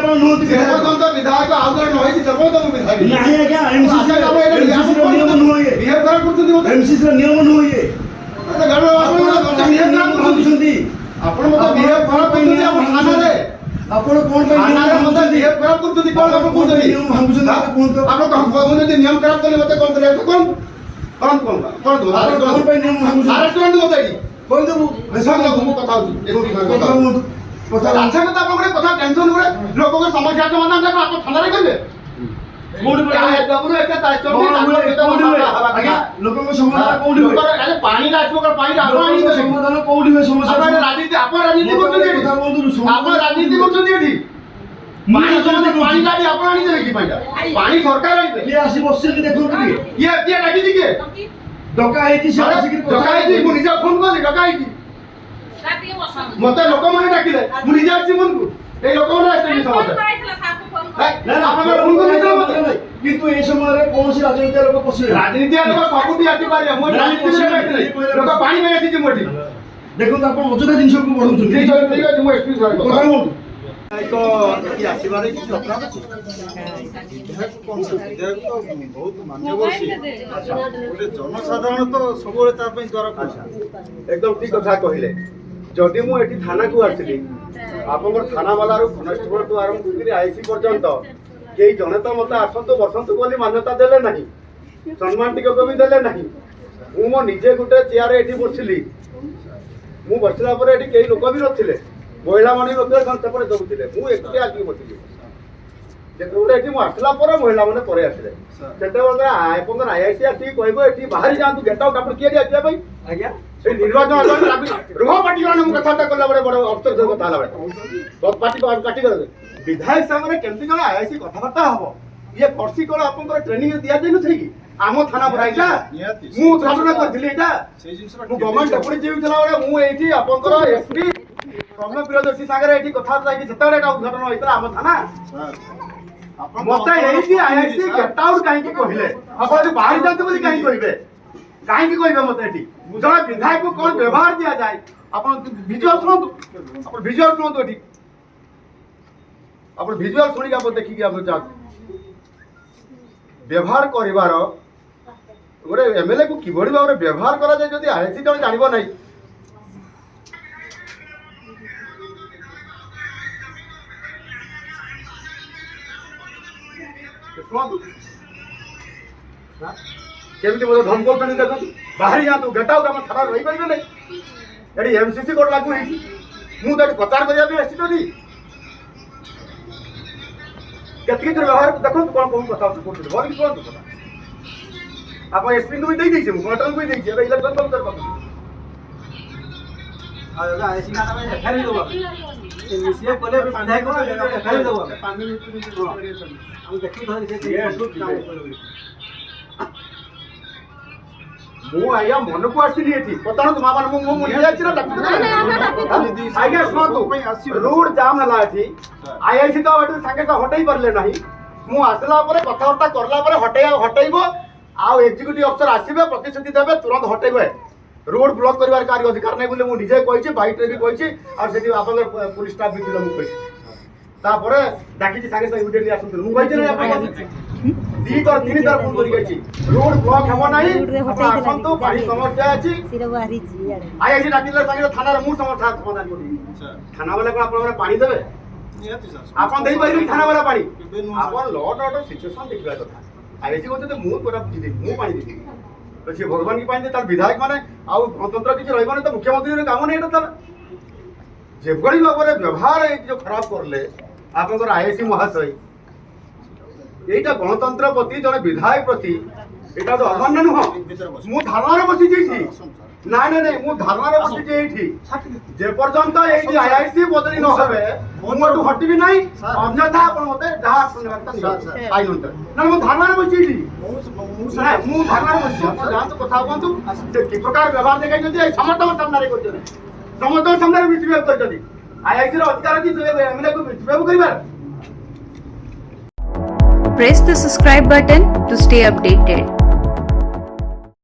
ବର୍ତ୍ତମାନ ନୁହନ୍ତି ଯେପର୍ଯ୍ୟନ୍ତ ବିଧାୟକ ଆଉ ଜଣେ ରହିଛି ସେପର୍ଯ୍ୟନ୍ତ ମୁଁ ବିଧାୟକ ନାହିଁ ଆଜ୍ଞା। ଏମସିସି ର ନିୟମ ନୁହଁ ଇଏ। ବିହେଭ ଖରାପ କରୁଛନ୍ତି ମୋତେ। ଏମସିସି ର ନିୟମ ନୁହଁ ଇଏ। ଆପଣ ମତେ ବିହେଭ ଖରାପ କରୁଛନ୍ତି। ଆପଣ ମତେ ବିହେଭ ଖରାପ କରୁଛନ୍ତି ଆମ ଥାନାରେ। ଆପଣ କଣ ପାଇଁ ଥାନାରେ ମତେ ବିହେଭ ଖରାପ କରୁଛନ୍ତି କଣ ଆପଣ କହୁଛନ୍ତି? ନିୟମ ଭାଙ୍ଗୁଛନ୍ତି କୁହନ୍ତୁ। ଆପଣ ମୁଁ ଯଦି ନିୟମ ଖରାପ କଲି ମତେ କଣ କରିବେ? କଣ କରନ୍ତୁ କଣ ପାଇଁ ନିୟମ ଭାଙ୍ଗୁଛନ୍ତି? ଆରେଷ୍ଟ କରନ୍ତୁ ମତେ ଏଠି କହିଦେବୁ। ମୁଁ କଥା ହଉଛି କଥା ହୁଅନ୍ତୁ। କଥା ଆଚ୍ଛା କଥା ଆପଣ ଗୋଟେ କଥା ଟେନସନ ଗୋଟେ ଲୋକଙ୍କ ସମସ୍ୟା ସମାଧାନ ଆପଣ ଥାନାରେ କରିବେ? କୋଉଠି ଆଜ୍ଞା ଲୋକଙ୍କ ସମାଧାନ କୋଉଠି ହୁଏ? ପାଣି ଆସିବ ପାଣି ଆପଣ ଆଣିବେ ସମାଧାନ କୋଉଠି ହୁଏ? ସମସ୍ୟା ରାଜନୀତି ଆପଣ ରାଜନୀତି କରୁଛନ୍ତି ଏଠି। କଥା କୁହନ୍ତୁ। ଆପଣ ରାଜନୀତି କରୁଛନ୍ତି ଏଠି। ପାଣି ପାଣି ଗାଡି ଆପଣ ଆଣିଦେବେ କି ପାଣି ସରକାର ଆଣିବେ? କିଏ ଆସି ବସିଛନ୍ତି ଦେଖନ୍ତୁ ଟିକେ। କିଏ କିଏ ଡାକିଛି କିଏ? ଡକା ହେଇଛି ସେ ଆସିକି ଡକା ହେଇଛି ମୁଁ ନିଜେ ଫୋନ କଲି ଡକା ହେଇଛି ମତେ ଲୋକମାନେ ଡାକିଲେ ମୁଁ ନିଜେ ଆସିଛି ମନକୁ ଏଇ ଲୋକମାନେ ଆସିଛନ୍ତି ସମସ୍ତେ କିନ୍ତୁ এই ସମୟରେ କୌଣସି ରାଜନୀତି ଲୋକ ପଶିବେ ରାଜନୀତି ଲୋକ ସବୁଠି ଆସିପାରିବେ ମୁଁ ଲୋକ ପାଣି ପାଇଁ ଆସିଛି ମୁଁ ଏଠି ଦେଖନ୍ତୁ ଆପଣ ଅଯଥା ଜିନିଷକୁ ବଢଉଛନ୍ତି। ଠିକ ଅଛି ମୁଁ ଏକ୍ସପ୍ରେସ କଥା କୁହନ୍ତୁ। ଆସିବାରେ କିଛି ଅପରାଧ ଅଛି? ବହୁତ ମାନ୍ୟବର ଗୋଟେ ଜନସାଧାରଣ ତ ସବୁବେଳେ ତା ପାଇଁ ଦ୍ୱାର ଖୋଲା। एकदम ठीक कथा कहले जदि मु एठी थाना को आसिली आपनकर थाना वाला रो कनेस्टेबल तो आरंभ करी आईसी पर्यंत केई जने तो मते आसंतो बसंतो बोली मान्यता देले नाही सम्मान टिको को भी देले नाही मु मो निजे गुटे चेयर एठी बसिली मु बसला परे एठी केई लोक भी नथिले महिला माने नथिले संस्था परे दउतिले मु एकटे आकी बसिली जेतोरे एठी मु आसला परे महिला माने परे आसिले सेते बोलरा आपनकर आईसी आसी कहबो एठी बाहरी जांतु गेट आउट आपण किए आसिया भाई आज्ञा से निर्वाचन आलो रुह पार्टी वाले मु कथा कला बड़े बड़ अफसर से कथा हला बहुत पार्टी को काटी कर विधायक संगे केमती जण आईसी कथा बार्ता हबो ये कर्सी कोन आपनकर ट्रेनिंग दिया जाय न छै कि आमो थाना पर आइला मु घटना करथिली एटा मु गवर्नमेंट डेपुटी जीव चला बड़े मु एठी आपनकर एसपी सौम्य प्रियदर्शी सागर एठी कथा जाय कि सेताडे एटा उद्घाटन होइतला आमो थाना मते एठी आईसी गेट आउट काहे कि कहिले आपण जो बाहर जाते बोली काहे कहिबे काहे कि कहिबे मते एठी जण विधायक को कोन व्यवहार दिया जाय आपण विजुअल सुनतु आपण विजुअल सुनतु एठी आपण विजुअल सुनी आप देखि कि आप जा व्यवहार करिवार गोटे एमएलए को किभଳି भाବରେ व्यवहार करा जाय जदि आईसी जण जानिबो नै केमती बोलो धमको तनी देखो बाहर जा तू गेट आउट हम थाना रही परिबे नै एडी एमसीसी कोड लागू हेची मु त प्रचार करिया भी आसी तोनी केतकी तर व्यवहार देखो कोन कोन कथा कोन बोल कि कोन कथा आप एसपी को भी दे दी मु कलेक्टर को भी दे दी अबे इलेक्शन कम कर पाबो आ आईसी का नाम खाली दो सीएम कोले विधायक को खाली दो 5 मिनट हम देखि धरि मु आया मन को आसिली एठी पता न तुमा मन मु मुनि जाछि ना आज्ञा सुनतु रोड जाम हला एठी आईआईसी तो एठी संगे तो हटई परले नाही मु आसला परे कथावार्ता करला परे हटईबो आ एग्जीक्यूटिव अफसर आसीबे प्रतिश्रुति देबे तुरंत हटईबे रोड ब्लॉक करिवार कार्य अधिकार नै बोले मु निजे कहिछि बाइट रे भी कहिछि आ सेठी आपन पुलिस स्टाफ भी दिलो मु कहिछि तापरे डाकिछि संगे संगे इमिडिएटली आसु मु कहिछि नै आपन दी तर तीन तर फोन करि गछि रोड ब्लॉक हेबो नाही आसंतो पानी समस्या अछि आईआईसी डाकिले संगे थाना रे मु समस्या समाधान करि थाना वाला कोन आपन पानी देबे आपन देई परिबे थाना वाला पानी आपन लॉ एंड ऑर्डर सिचुएशन देखबा कथा आईआईसी कहते मु पूरा बुझि दे मु पानी दे तो से भगवान की पानी दे तार विधायक माने आ गणतंत्र किछ रहइबो नै तो मुख्यमंत्री रे काम नै एटा तार जेभଳି भाବରେ व्यवहार जो खराब करले आपनकर आईआईसी महाशय एटा गणतंत्र प्रति जने विधायक प्रति एटा तो अमान्य नुह मु धारणा रे बसि जेठी ना ना नहीं मु धारणा रे बसि जेठी जे पर्यंत एठी आईआईसी बदली न होबे मु एटु हटिबी नाही अन्यथा आपण मते जहा सुनवाता आई नंत ना मु धारणा रे बसि जेठी मु धारणा रे बसि जान तो कथा कोंतु जे कि प्रकार व्यवहार देखाइ जदी समस्त सामने रे करजनी समस्त सामने रे मिसबिहेव करजनी आईआईसी रो अधिकार कि एमएलए को misbehave करिबार Press the subscribe button to stay updated.